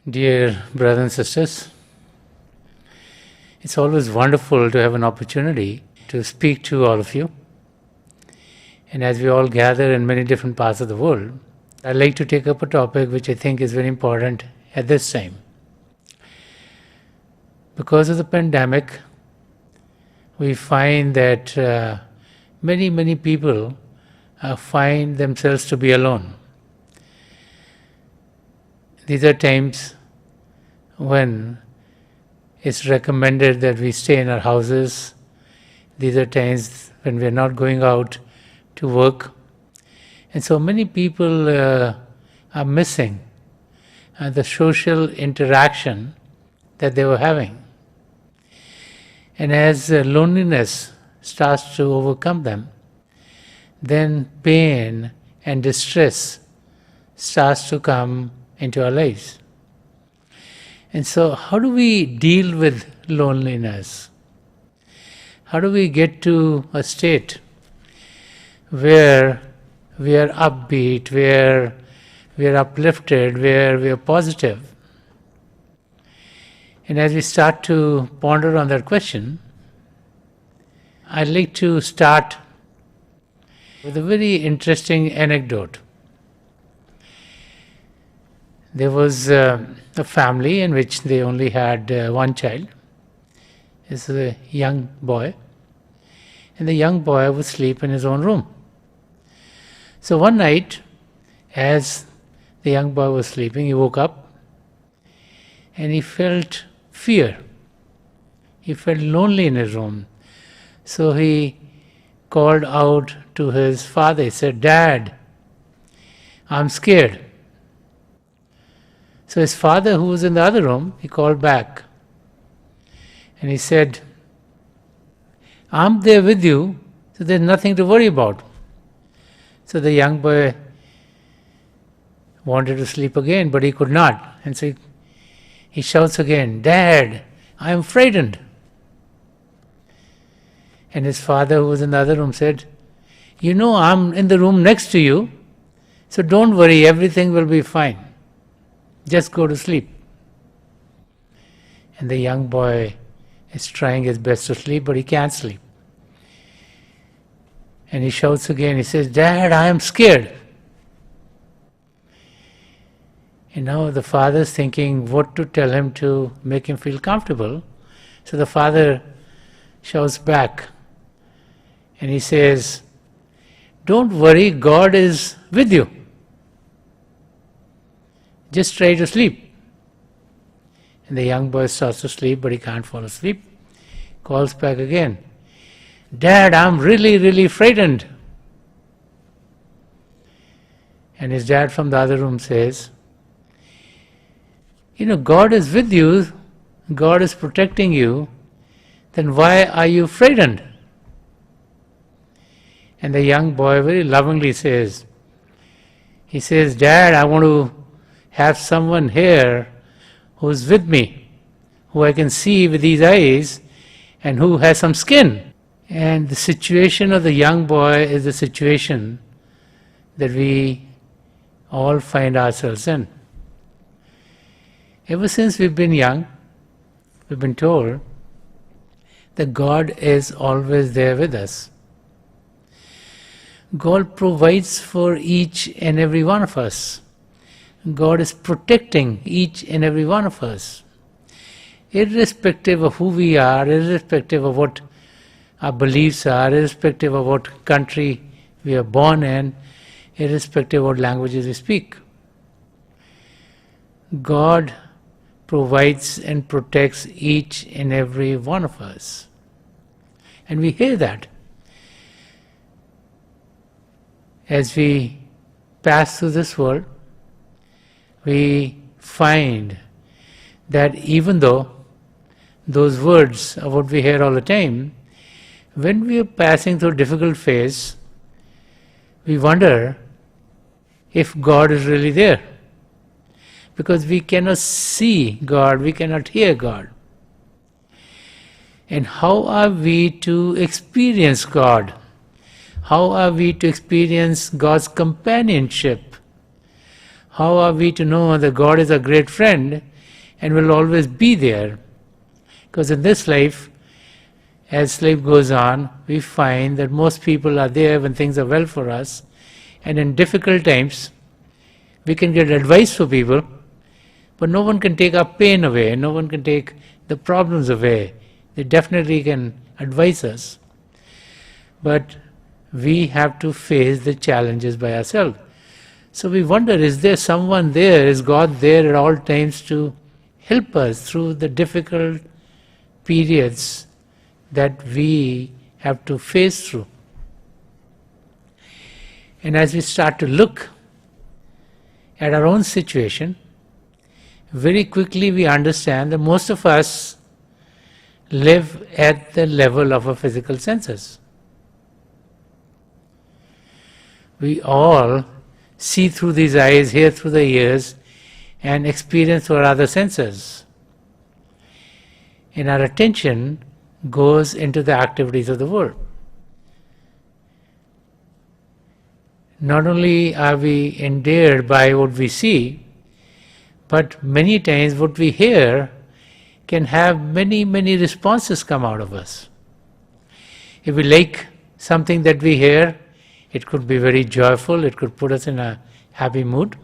Dear brothers and sisters, it's always wonderful to have an opportunity to speak to all of you. And as we all gather in many different parts of the world, I'd like to take up a topic which I think is very important at this time. Because of the pandemic, we find that many people find themselves to be alone. These are times when it's recommended that we stay in our houses. These are times when we are not going out to work. And so many people are missing the social interaction that they were having. And as loneliness starts to overcome them, then pain and distress starts to come into our lives. And so how do we deal with loneliness? How do we get to a state where we are upbeat, where we are uplifted, where we are positive? And as we start to ponder on that question, I'd like to start with a very interesting anecdote. There was a family in which they only had one child. This is a young boy. And the young boy would sleep in his own room. So one night, as the young boy was sleeping, he woke up and he felt fear. He felt lonely in his room. So he called out to his father. He said, "Dad, I'm scared." So his father, who was in the other room, he called back and he said, "I'm there with you, so there's nothing to worry about." So the young boy wanted to sleep again, but he could not. And so he shouts again, "Dad, I am frightened." And his father, who was in the other room, said, "You know, I'm in the room next to you, so don't worry, everything will be fine. Just go to sleep." And the young boy is trying his best to sleep, but he can't sleep. And he shouts again, he says, "Dad, I am scared." And now the father is thinking what to tell him to make him feel comfortable. So the father shouts back and he says, "Don't worry, God is with you. Just try to sleep." And the young boy starts to sleep, but he can't fall asleep. Calls back again, "Dad, I'm really frightened." And his dad from the other room says, "You know, God is with you, God is protecting you, then why are you frightened?" And the young boy very lovingly says, "Dad, I want to have someone here who's with me, who I can see with these eyes and who has some skin." And the situation of the young boy is the situation that we all find ourselves in. Ever since we've been young, we've been told that God is always there with us. God provides for each and every one of us. God is protecting each and every one of us. Irrespective of who we are, irrespective of what our beliefs are, irrespective of what country we are born in, irrespective of what languages we speak, God provides and protects each and every one of us. And we hear that as we pass through this world. We find that even though those words are what we hear all the time, when we are passing through a difficult phase, we wonder if God is really there. Because we cannot see God, we cannot hear God. And how are we to experience God? How are we to experience God's companionship? How are we to know that God is a great friend and will always be there. Because in this life, as life goes on, we find that most people are there when things are well for us, and in difficult times, we can get advice for people, but no one can take our pain away, no one can take the problems away. They definitely can advise us, but we have to face the challenges by ourselves. So we wonder, is there someone there, is God there at all times to help us through the difficult periods that we have to face through? And as we start to look at our own situation, very quickly we understand that most of us live at the level of our physical senses. We all see through these eyes, hear through the ears, and experience through our other senses. And our attention goes into the activities of the world. Not only are we endeared by what we see, but many times what we hear can have many, many responses come out of us. If we like something that we hear, it could be very joyful, it could put us in a happy mood.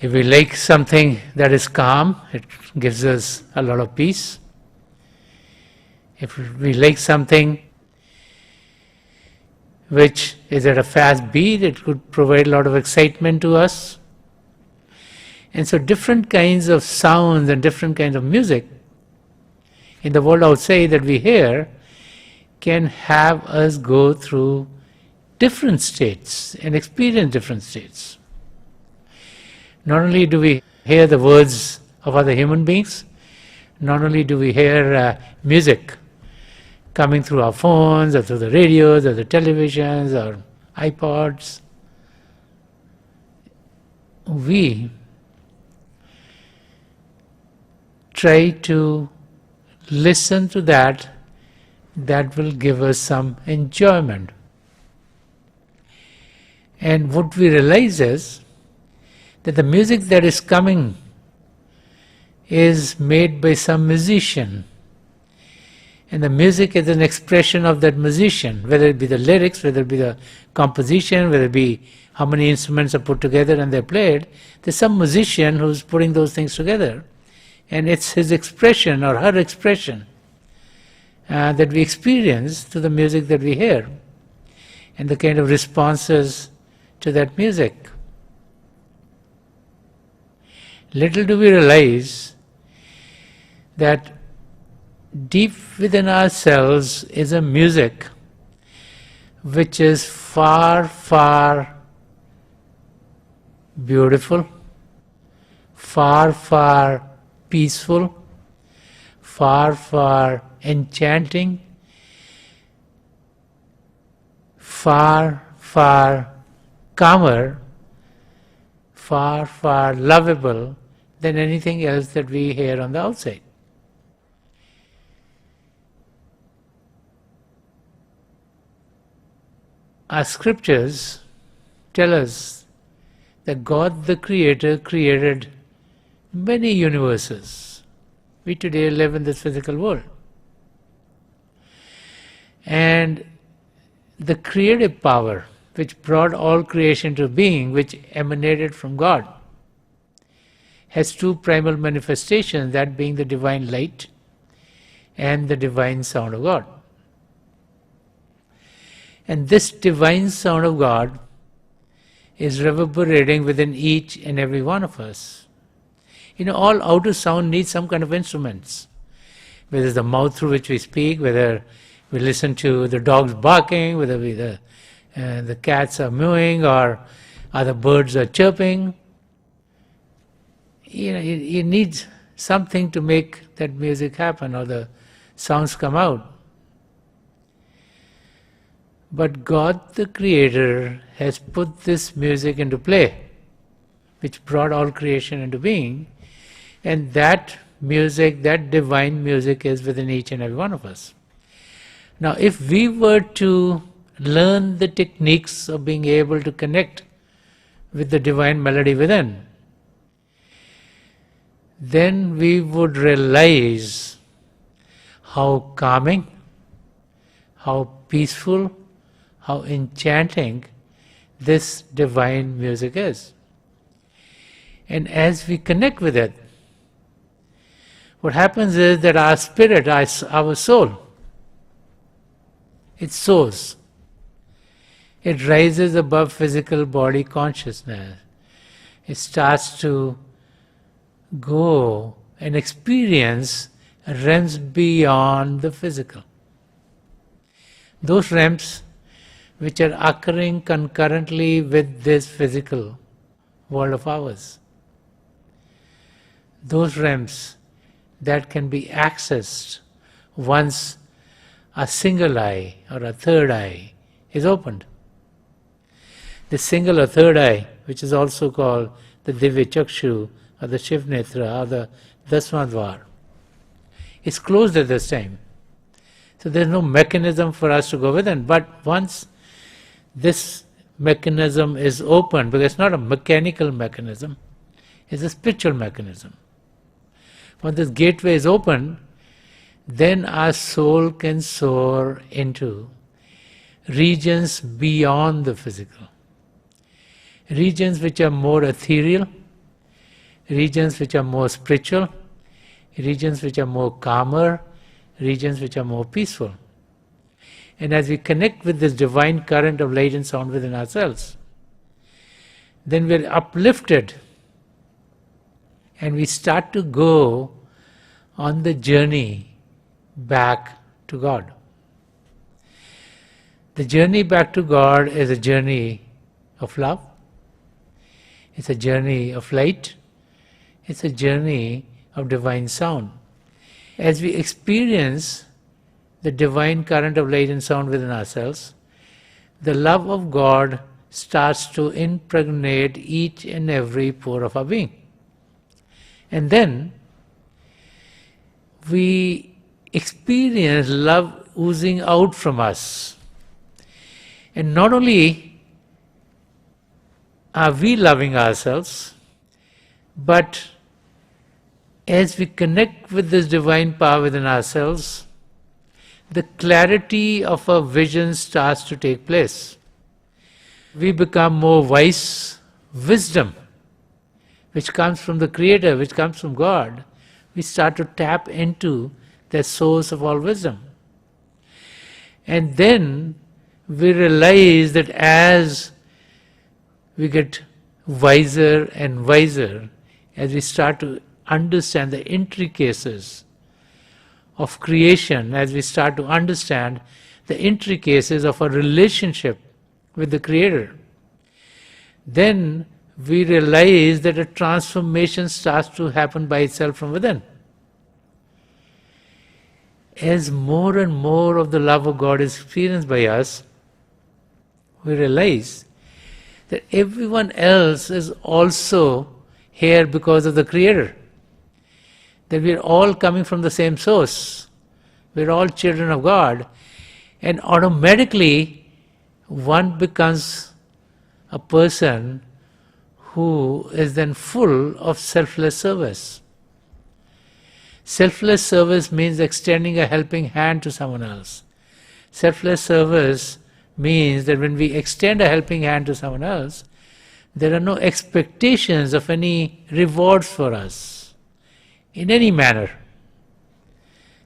If we like something that is calm, it gives us a lot of peace. If we like something which is at a fast beat, it could provide a lot of excitement to us. And so different kinds of sounds and different kinds of music in the world outside that we hear can have us go through different states and experience different states. Not only do we hear the words of other human beings, not only do we hear music coming through our phones or through the radios or the televisions or iPods, we try to listen to that will give us some enjoyment. And what we realize is that the music that is coming is made by some musician. And the music is an expression of that musician, whether it be the lyrics, whether it be the composition, whether it be how many instruments are put together and they're played. There's some musician who's putting those things together. And it's his expression or her expression that we experience through the music that we hear and the kind of responses to that music. Little do we realize that deep within ourselves is a music which is far, far beautiful, far, far peaceful, far, far enchanting, far, far calmer, far, far lovable than anything else that we hear on the outside. Our scriptures tell us that God the Creator created many universes. We today live in this physical world. And the creative power which brought all creation to being, which emanated from God, has two primal manifestations, that being the divine light and the divine sound of God. And this divine sound of God is reverberating within each and every one of us. You know, all outer sound needs some kind of instruments. Whether it's the mouth through which we speak, whether we listen to the dogs barking, whether the cats are mewing or other birds are chirping. You know, you need something to make that music happen or the sounds come out. But God the Creator has put this music into play, which brought all creation into being, and that music, that divine music, is within each and every one of us. Now, if we were to learn the techniques of being able to connect with the divine melody within, then we would realize how calming, how peaceful, how enchanting this divine music is. And as we connect with it, what happens is that our spirit, our soul, it soars. It rises above physical body consciousness. It starts to go and experience realms beyond the physical. Those realms which are occurring concurrently with this physical world of ours. Those realms that can be accessed once a single eye or a third eye is opened. The single or third eye, which is also called the Divya Chakshu or the Shiv Netra or the Dasmadvar, is closed at this time. So there is no mechanism for us to go within. But once this mechanism is open, because it's not a mechanical mechanism, it's a spiritual mechanism. Once this gateway is open, then our soul can soar into regions beyond the physical. Regions which are more ethereal, regions which are more spiritual, regions which are more calmer, regions which are more peaceful. And as we connect with this divine current of light and sound within ourselves, then we're uplifted and we start to go on the journey back to God. The journey back to God is a journey of love. It's a journey of light. It's a journey of divine sound. As we experience the divine current of light and sound within ourselves, the love of God starts to impregnate each and every pore of our being. And then we experience love oozing out from us. And not only are we loving ourselves, but as we connect with this divine power within ourselves, the clarity of our vision starts to take place. We become more wise. Wisdom, which comes from the Creator, which comes from God, we start to tap into the source of all wisdom. And then we realize that as we get wiser and wiser, as we start to understand the intricacies of creation, as we start to understand the intricacies of our relationship with the Creator, then we realize that a transformation starts to happen by itself from within. As more and more of the love of God is experienced by us, we realize that everyone else is also here because of the Creator. That we are all coming from the same source. We are all children of God. And automatically one becomes a person who is then full of selfless service. Selfless service means extending a helping hand to someone else. Selfless service means that when we extend a helping hand to someone else, there are no expectations of any rewards for us in any manner.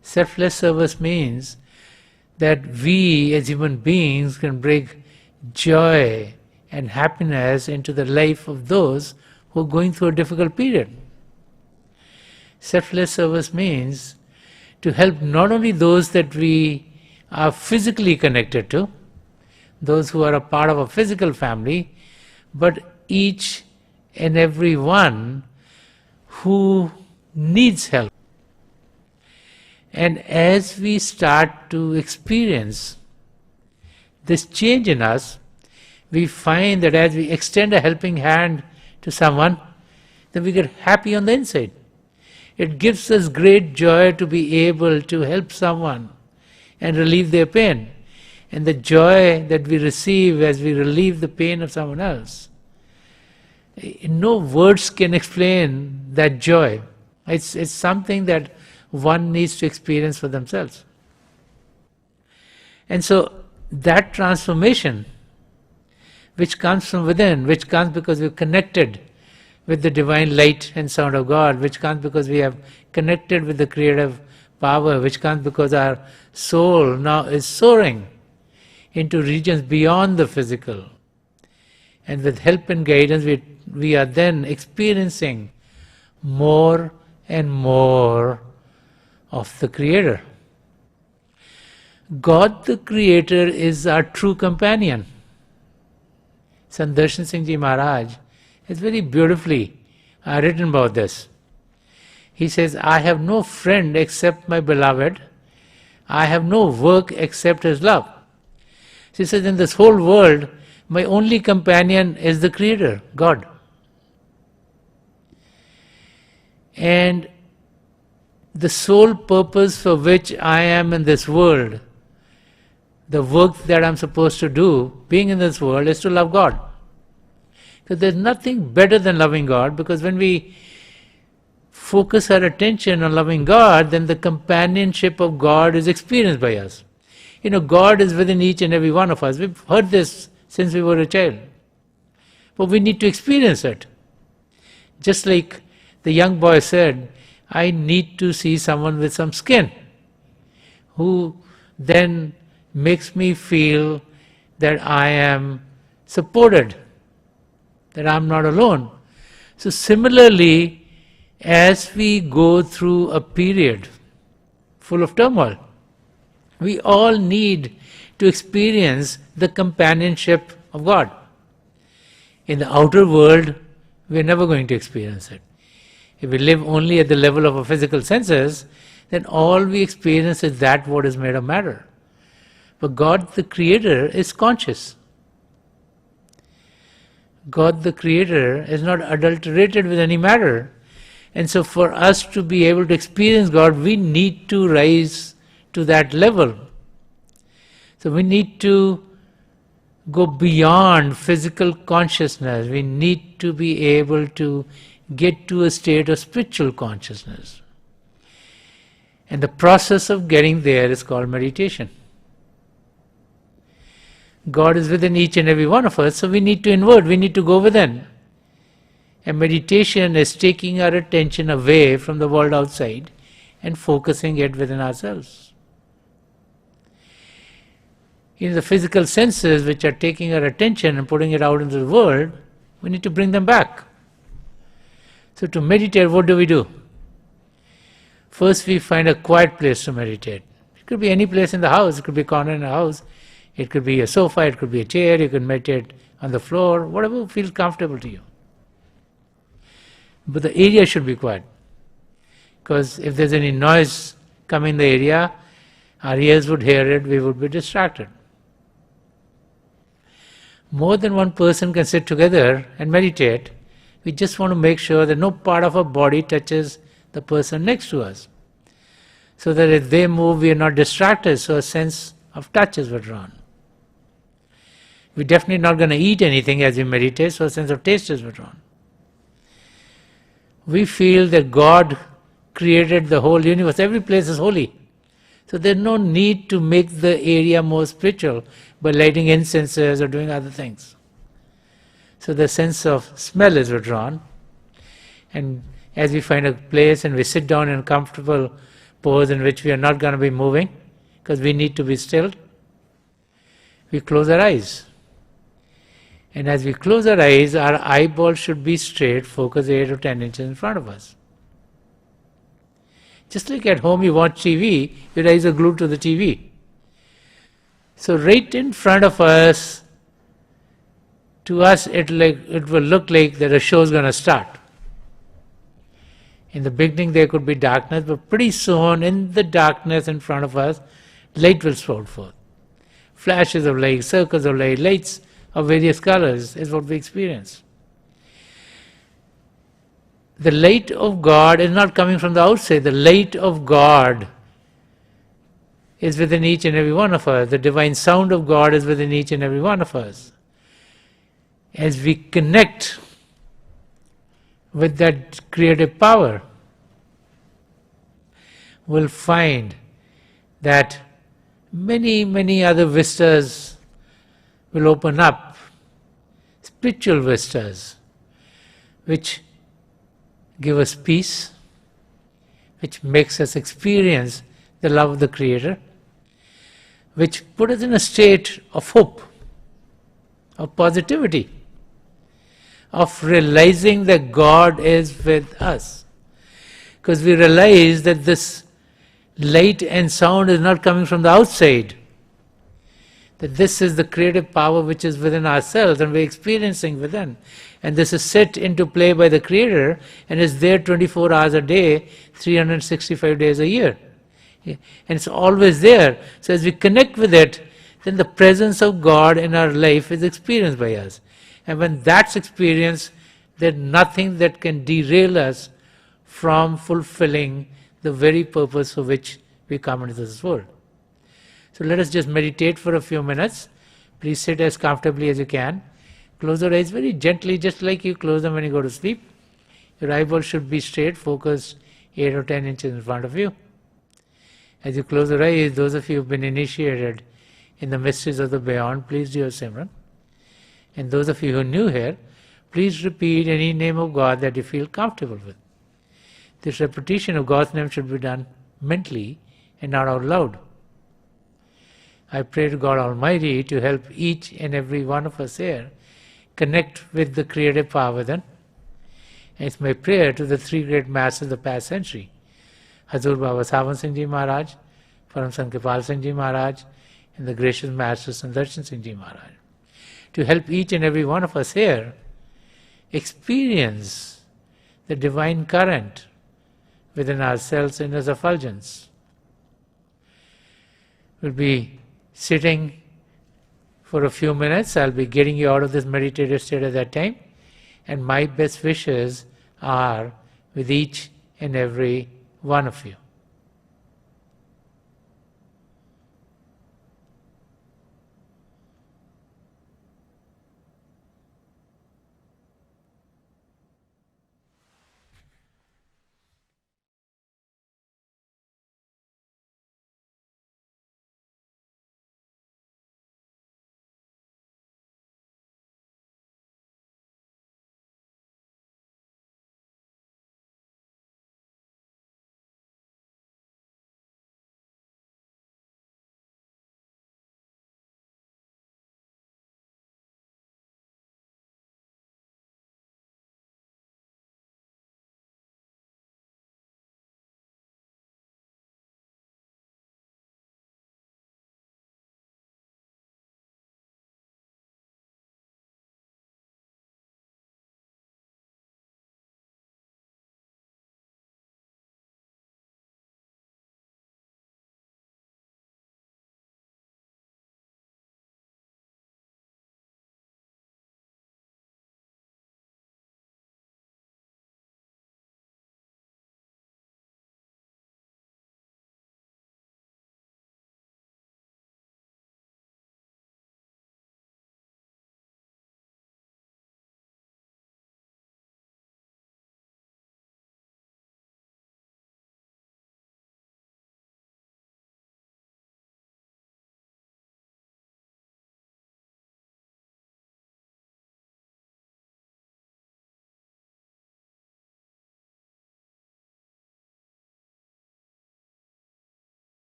Selfless service means that we as human beings can bring joy and happiness into the life of those who are going through a difficult period. Selfless service means to help not only those that we are physically connected to, those who are a part of a physical family, but each and every one who needs help. And as we start to experience this change in us, we find that as we extend a helping hand to someone, then we get happy on the inside. It gives us great joy to be able to help someone and relieve their pain. And the joy that we receive as we relieve the pain of someone else, no words can explain that joy. It's something that one needs to experience for themselves. And so that transformation, which comes from within, which comes because we're connected with the divine light and sound of God, which comes because we have connected with the creative power, which comes because our soul now is soaring into regions beyond the physical. And with help and guidance, we are then experiencing more and more of the Creator. God the Creator is our true companion. Sant Rajinder Singh Maharaj has very beautifully written about this. He says, I have no friend except my beloved. I have no work except his love. So he says, in this whole world, my only companion is the Creator, God. And the sole purpose for which I am in this world, the work that I'm supposed to do, being in this world, is to love God. Because there's nothing better than loving God, because when we focus our attention on loving God, then the companionship of God is experienced by us. You know, God is within each and every one of us. We've heard this since we were a child. But we need to experience it. Just like the young boy said, I need to see someone with some skin who then makes me feel that I am supported, that I'm not alone. So similarly, as we go through a period full of turmoil, we all need to experience the companionship of God. In the outer world, we're never going to experience it. If we live only at the level of our physical senses, then all we experience is that what is made of matter. But God the Creator is conscious. God the Creator is not adulterated with any matter. And so for us to be able to experience God, we need to rise to that level. So we need to go beyond physical consciousness. We need to be able to get to a state of spiritual consciousness. And the process of getting there is called meditation. God is within each and every one of us, so we need to invert, we need to go within. And meditation is taking our attention away from the world outside and focusing it within ourselves. In the physical senses which are taking our attention and putting it out into the world, we need to bring them back. So to meditate, what do? First we find a quiet place to meditate. It could be any place in the house, it could be a corner in the house, it could be a sofa, it could be a chair, you can meditate on the floor, whatever feels comfortable to you. But the area should be quiet. Because if there's any noise coming in the area, our ears would hear it, we would be distracted. More than one person can sit together and meditate. We just want to make sure that no part of our body touches the person next to us. So that if they move, we are not distracted, so a sense of touch is withdrawn. We're definitely not going to eat anything as we meditate, so a sense of taste is withdrawn. We feel that God created the whole universe. Every place is holy. So there's no need to make the area more spiritual by lighting incenses or doing other things. So the sense of smell is withdrawn. And as we find a place and we sit down in a comfortable pose in which we are not going to be moving, because we need to be still, we close our eyes. And as we close our eyes, our eyeballs should be straight, focus 8 or 10 inches in front of us. Just like at home you watch TV, your eyes are glued to the TV. So right in front of us, to us it will look like that a show is going to start. In the beginning there could be darkness, but pretty soon in the darkness in front of us, light will sprout forth. Flashes of light, circles of light, lights of various colors is what we experience. The light of God is not coming from the outside. The light of God is within each and every one of us. The divine sound of God is within each and every one of us. As we connect with that creative power, will find that many, many other vistas will open up, spiritual vistas, which give us peace, which makes us experience the love of the Creator, which put us in a state of hope, of positivity, of realizing that God is with us. Because we realize that this light and sound is not coming from the outside, that this is the creative power which is within ourselves and we're experiencing within. And this is set into play by the Creator and is there 24 hours a day, 365 days a year. And it's always there. So as we connect with it, then the presence of God in our life is experienced by us. And when that's experienced, there's nothing that can derail us from fulfilling the very purpose for which we come into this world. So let us just meditate for a few minutes. Please sit as comfortably as you can. Close your eyes very gently, just like you close them when you go to sleep. Your eyeballs should be straight, focused 8 or 10 inches in front of you. As you close your eyes, those of you who have been initiated in the mysteries of the beyond, please do your Simran. And those of you who are new here, please repeat any name of God that you feel comfortable with. This repetition of God's name should be done mentally and not out loud. I pray to God Almighty to help each and every one of us here connect with the creative power within. And it's my prayer to the three great masters of the past century, Hazur Baba Sawan Singh Ji Maharaj, Param Sant Kripal Singh Ji Maharaj, and the gracious Master Sant Rajinder Singh Ji Maharaj, to help each and every one of us here experience the divine current within ourselves in as effulgence. We'll be sitting for a few minutes. I'll be getting you out of this meditative state at that time. And my best wishes are with each and every one of you.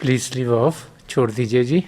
Please leave of छोड़ दीजिए जी.